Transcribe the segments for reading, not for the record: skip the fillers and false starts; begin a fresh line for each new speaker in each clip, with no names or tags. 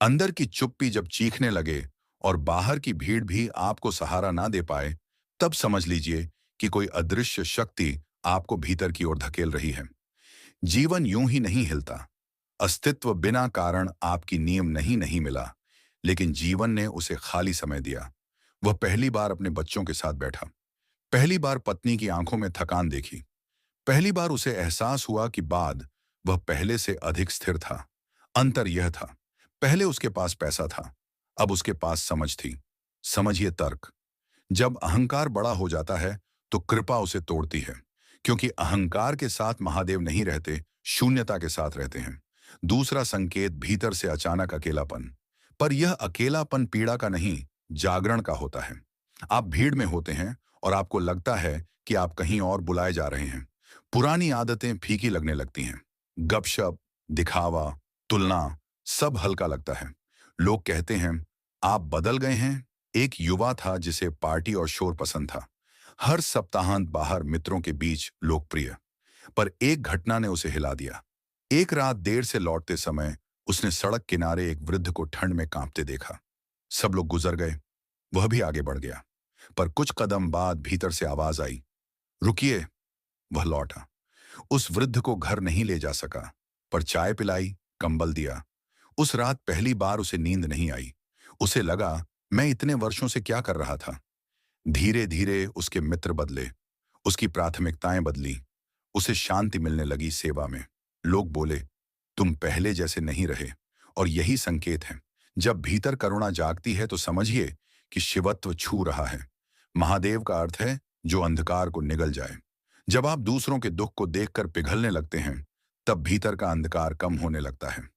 अंदर की चुप्पी जब चीखने लगे और बाहर की भीड़ भी आपको सहारा ना दे पाए, तब समझ लीजिए कि कोई अदृश्य शक्ति आपको भीतर की ओर धकेल रही है। जीवन यूं ही नहीं हिलता। अस्तित्व बिना कारण आपकी नींव नहीं नहीं मिला, लेकिन जीवन ने उसे खाली समय दिया। वह पहली बार अपने बच्चों के साथ बैठा, पहली बार पत्नी की आंखों में थकान देखी, पहली बार उसे एहसास हुआ कि बाद वह पहले से अधिक स्थिर था। अंतर यह था, पहले उसके पास पैसा था, अब उसके पास समझ थी। समझिए तर्क। जब अहंकार बड़ा हो जाता है तो कृपा उसे तोड़ती है, क्योंकि अहंकार के साथ महादेव नहीं रहते, शून्यता के साथ रहते हैं। दूसरा संकेत भीतर से अचानक अकेलापन। पर यह अकेलापन पीड़ा का नहीं, जागरण का होता है। आप भीड़ में होते हैं और आपको लगता है कि आप कहीं और बुलाए जा रहे हैं। पुरानी आदतें फीकी लगने लगती हैं। गपशप, दिखावा, तुलना, सब हल्का लगता है। लोग कहते हैं आप बदल गए हैं। एक युवा था जिसे पार्टी और शोर पसंद था, हर सप्ताहांत बाहर मित्रों के बीच लोकप्रिय। पर एक घटना ने उसे हिला दिया। एक रात देर से लौटते समय उसने सड़क किनारे एक वृद्ध को ठंड में कांपते देखा। सब लोग गुजर गए, वह भी आगे बढ़ गया। पर कुछ कदम बाद भीतर से आवाज आई, रुकिए। वह लौटा। उस वृद्ध को घर नहीं ले जा सका, पर चाय पिलाई, कंबल दिया। उस रात पहली बार उसे नींद नहीं आई। उसे लगा, मैं इतने वर्षों से क्या कर रहा था। धीरे धीरे उसके मित्र बदले, उसकी प्राथमिकताएं बदली। उसे शांति मिलने लगी सेवा में। लोग बोले, तुम पहले जैसे नहीं रहे। और यही संकेत है। जब भीतर करुणा जागती है तो समझिए कि शिवत्व छू रहा है। महादेव का अर्थ है जो अंधकार को निगल जाए। जब आप दूसरों के दुख को देखकर पिघलने लगते हैं, तब भीतर का अंधकार कम होने लगता है।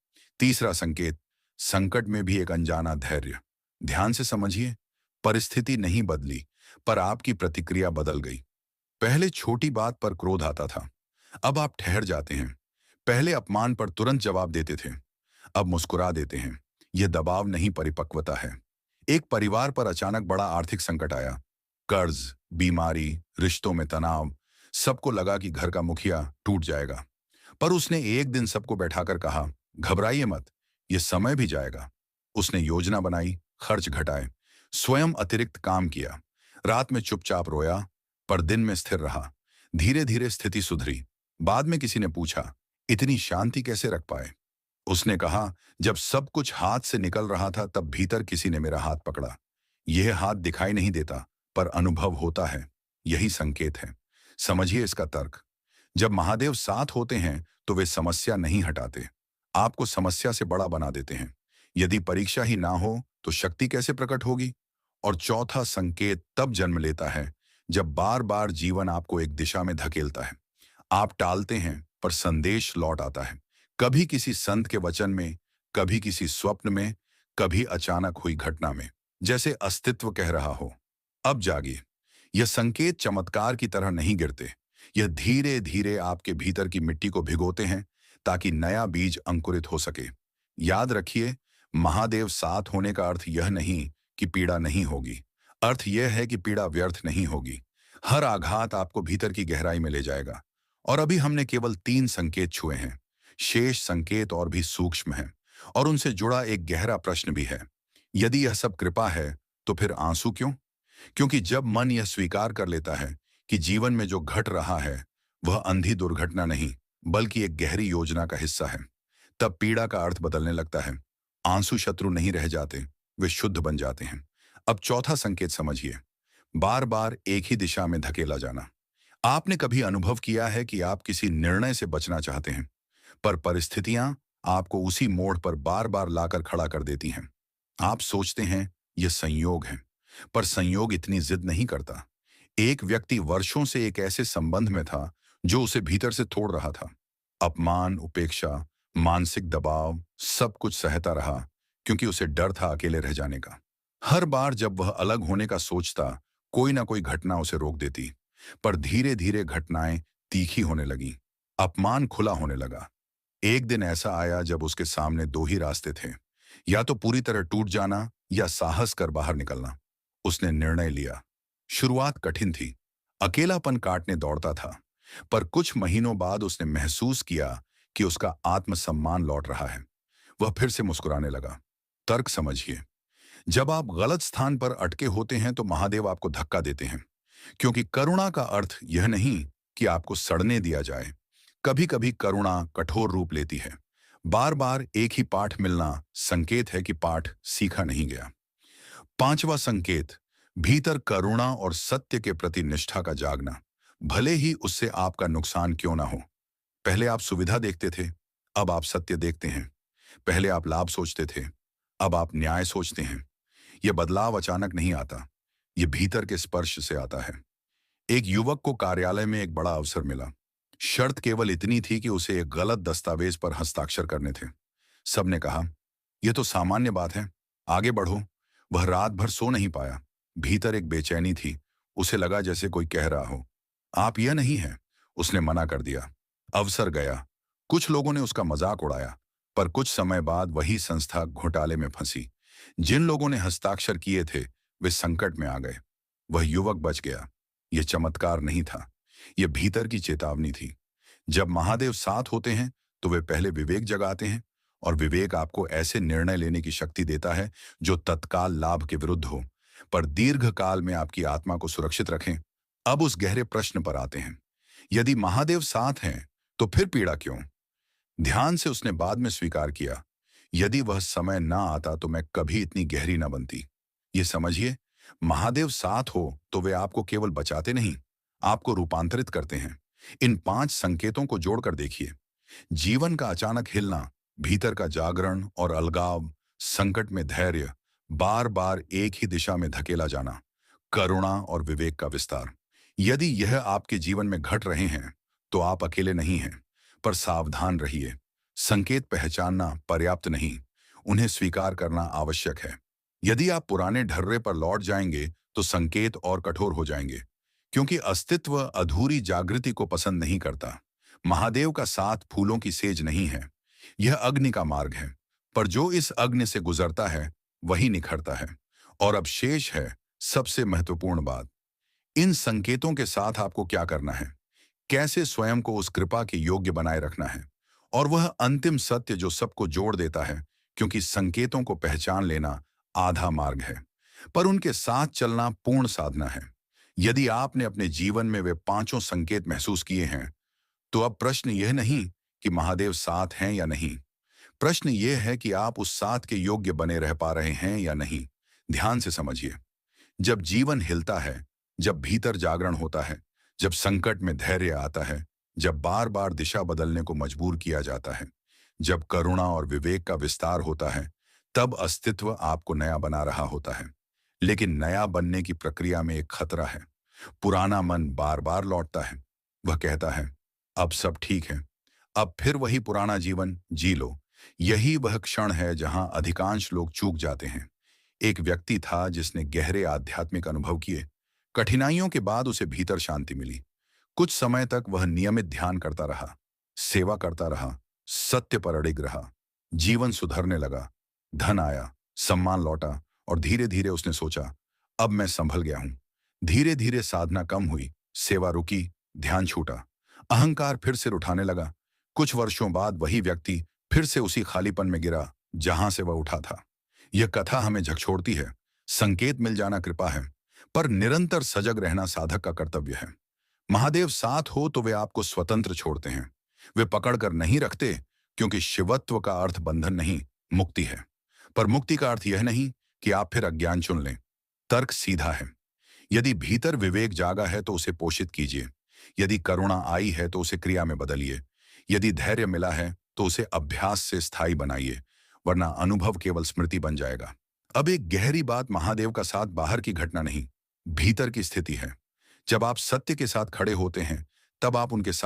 तीसरा संकेत, संकट में भी एक अनजाना धैर्य। ध्यान से समझिए, परिस्थिति नहीं बदली, पर आपकी प्रतिक्रिया बदल गई। पहले छोटी बात पर क्रोध आता था, अब आप ठहर जाते हैं। पहले अपमान पर तुरंत जवाब देते थे, अब मुस्कुरा देते हैं। यह दबाव नहीं, परिपक्वता है। एक परिवार पर अचानक बड़ा आर्थिक संकट आया। कर्ज, बीमारी, रिश्तों में तनाव। सबको लगा कि घर का मुखिया टूट जाएगा। पर उसने एक दिन सबको बैठाकर कहा, घबराइए मत, यह समय भी जाएगा। उसने योजना बनाई, खर्च घटाए, स्वयं अतिरिक्त काम किया। रात में चुपचाप रोया, पर दिन में स्थिर रहा। धीरे धीरे स्थिति सुधरी। बाद में किसी ने पूछा, इतनी शांति कैसे रख पाए? उसने कहा, जब सब कुछ हाथ से निकल रहा था तब भीतर किसी ने मेरा हाथ पकड़ा। यह हाथ दिखाई नहीं देता, पर अनुभव होता है। यही संकेत है। समझिए इसका तर्क। जब महादेव साथ होते हैं तो वे समस्या नहीं हटाते, आपको समस्या से बड़ा बना देते हैं। यदि परीक्षा ही ना हो तो शक्ति कैसे प्रकट होगी? और चौथा संकेत तब जन्म लेता है जब बार बार जीवन आपको एक दिशा में धकेलता है। आप टालते हैं पर संदेश लौट आता है। कभी किसी संत के वचन में, कभी किसी स्वप्न में, कभी अचानक हुई घटना में। जैसे अस्तित्व कह रहा हो, अब जागिए। यह संकेत चमत्कार की तरह नहीं गिरते। यह धीरे धीरे आपके भीतर की मिट्टी को भिगोते हैं, ताकि नया बीज अंकुरित हो सके। याद रखिए, महादेव साथ होने का अर्थ यह नहीं कि पीड़ा नहीं होगी। अर्थ यह है कि पीड़ा व्यर्थ नहीं होगी। हर आघात आपको भीतर की गहराई में ले जाएगा। और अभी हमने केवल 3 संकेत छुए हैं। शेष संकेत और भी सूक्ष्म हैं, और उनसे जुड़ा एक गहरा प्रश्न भी है। यदि यह सब कृपा है, तो फिर आंसू क्यों? क्योंकि जब मन यह स्वीकार कर लेता है कि जीवन में जो घट रहा है वह अंधी दुर्घटना नहीं, बल्कि एक गहरी योजना का हिस्सा है, तब पीड़ा का अर्थ बदलने लगता है। आंसू शत्रु नहीं रह जाते, वे शुद्ध बन जाते हैं। अब चौथा संकेत समझिए, बार बार एक ही दिशा में धकेला जाना। आपने कभी अनुभव किया है कि आप किसी निर्णय से बचना चाहते हैं, पर परिस्थितियां आपको उसी मोड़ पर बार बार लाकर खड़ा कर देती हैं। आप सोचते हैं यह संयोग है, पर संयोग इतनी जिद नहीं करता। एक व्यक्ति वर्षों से एक ऐसे संबंध में था जो उसे भीतर से तोड़ रहा था। अपमान, उपेक्षा, मानसिक दबाव, सब कुछ सहता रहा, क्योंकि उसे डर था अकेले रह जाने का। हर बार जब वह अलग होने का सोचता, कोई ना कोई घटना उसे रोक देती। पर धीरे धीरे घटनाएं तीखी होने लगी, अपमान खुला होने लगा। एक दिन ऐसा आया जब उसके सामने 2 ही रास्ते थे, या तो पूरी तरह टूट जाना या साहस कर बाहर निकलना। उसने निर्णय लिया। शुरुआत कठिन थी, अकेलापन काटने दौड़ता था, पर कुछ महीनों बाद उसने महसूस किया कि उसका आत्मसम्मान लौट रहा है। वह फिर से मुस्कुराने लगा। तर्क समझिए। जब आप गलत स्थान पर अटके होते हैं तो महादेव आपको धक्का देते हैं, क्योंकि करुणा का अर्थ यह नहीं कि आपको सड़ने दिया जाए। कभी कभी करुणा कठोर रूप लेती है। बार बार एक ही पाठ मिलना संकेत है कि पाठ सीखा नहीं गया। पांचवा संकेत, भीतर करुणा और सत्य के प्रति निष्ठा का जागना, भले ही उससे आपका नुकसान क्यों ना हो। पहले आप सुविधा देखते थे, अब आप सत्य देखते हैं। पहले आप लाभ सोचते थे, अब आप न्याय सोचते हैं। यह बदलाव अचानक नहीं आता, यह भीतर के स्पर्श से आता है। एक युवक को कार्यालय में एक बड़ा अवसर मिला। शर्त केवल इतनी थी कि उसे एक गलत दस्तावेज पर हस्ताक्षर करने थे। सबने कहा, यह तो सामान्य बात है, आगे बढ़ो। वह रात भर सो नहीं पाया। भीतर एक बेचैनी थी। उसे लगा जैसे कोई कह रहा हो, आप यह नहीं है। उसने मना कर दिया। अवसर गया। कुछ लोगों ने उसका मजाक उड़ाया, पर कुछ समय बाद वही संस्था घोटाले में फंसी। जिन लोगों ने हस्ताक्षर किए थे वे संकट में आ गए। वह युवक बच गया। यह चमत्कार नहीं था, यह भीतर की चेतावनी थी। जब महादेव साथ होते हैं तो वे पहले विवेक जगाते हैं, और विवेक आपको ऐसे निर्णय लेने की शक्ति देता है जो तत्काल लाभ के विरुद्ध हो, पर दीर्घ काल में आपकी आत्मा को सुरक्षित रखें। अब उस गहरे प्रश्न पर आते हैं। यदि महादेव साथ हैं तो फिर पीड़ा क्यों? ध्यान से उसने बाद में स्वीकार किया, यदि वह समय ना आता तो मैं कभी इतनी गहरी ना बनती। ये समझिए, महादेव साथ हो तो वे आपको केवल बचाते नहीं, आपको रूपांतरित करते हैं। इन 5 संकेतों को जोड़कर देखिए। जीवन का अचानक हिलना, भीतर का जागरण और अलगाव, संकट में धैर्य, बार बार एक ही दिशा में धकेला जाना, करुणा और विवेक का विस्तार। यदि यह आपके जीवन में घट रहे हैं तो आप अकेले नहीं हैं, पर सावधान रहिए। संकेत पहचानना पर्याप्त नहीं, उन्हें स्वीकार करना आवश्यक है। यदि आप पुराने ढर्रे पर लौट जाएंगे तो संकेत और कठोर हो जाएंगे, क्योंकि अस्तित्व अधूरी जागृति को पसंद नहीं करता। महादेव का साथ फूलों की सेज नहीं है, यह अग्नि का मार्ग है, पर जो इस अग्नि से गुजरता है वही निखरता है। और अब शेष है सबसे महत्वपूर्ण बात, इन संकेतों के साथ आपको क्या करना है, कैसे स्वयं को उस कृपा के योग्य बनाए रखना है, और वह अंतिम सत्य जो सबको जोड़ देता है, क्योंकि संकेतों को पहचान लेना आधा मार्ग है, पर उनके साथ चलना पूर्ण साधना है। यदि आपने अपने जीवन में वे 5 संकेत महसूस किए हैं, तो अब प्रश्न यह नहीं कि महादेव साथ हैं या नहीं, प्रश्न यह है कि आप उस साथ के योग्य बने रह पा रहे हैं या नहीं। ध्यान से समझिए। जब जीवन हिलता है, जब भीतर जागरण होता है, जब संकट में धैर्य आता है, जब बार बार दिशा बदलने को मजबूर किया जाता है, जब करुणा और विवेक का विस्तार होता है, तब अस्तित्व आपको नया बना रहा होता है। लेकिन नया बनने की प्रक्रिया में एक खतरा है। पुराना मन बार बार लौटता है। वह कहता है, अब सब ठीक है, अब फिर वही पुराना जीवन जी लो। यही वह क्षण है जहां अधिकांश लोग चूक जाते हैं। एक व्यक्ति था जिसने गहरे आध्यात्मिक अनुभव किए। कठिनाइयों के बाद उसे भीतर शांति मिली। कुछ समय तक वह नियमित ध्यान करता रहा, सेवा करता रहा, सत्य पर अड़िग रहा। जीवन सुधरने लगा, धन आया, सम्मान लौटा, और धीरे धीरे उसने सोचा, अब मैं संभल गया हूं। धीरे धीरे साधना कम हुई, सेवा रुकी, ध्यान छूटा, अहंकार फिर सिर उठाने लगा। कुछ वर्षों बाद वही व्यक्ति फिर से उसी खालीपन में गिरा जहां से वह उठा था। यह कथा हमें झकझोरती है। संकेत मिल जाना कृपा है, पर निरंतर सजग रहना साधक का कर्तव्य है। महादेव साथ हो तो वे आपको स्वतंत्र छोड़ते हैं। वे पकड़ कर नहीं रखते, क्योंकि शिवत्व का अर्थ बंधन नहीं, मुक्ति है। पर मुक्ति का अर्थ यह नहीं कि आप फिर अज्ञान चुन लें। तर्क सीधा है। यदि भीतर विवेक जागा है तो उसे पोषित कीजिए। यदि करुणा आई है तो उसे क्रिया में बदलिए। यदि धैर्य मिला है तो उसे अभ्यास से स्थायी बनाइए, वरना अनुभव केवल स्मृति बन जाएगा। अब एक गहरी बात, महादेव का साथ बाहर की घटना नहीं, भीतर की स्थिति है। जब आप सत्य के साथ खड़े होते हैं, तब आप उनके साथ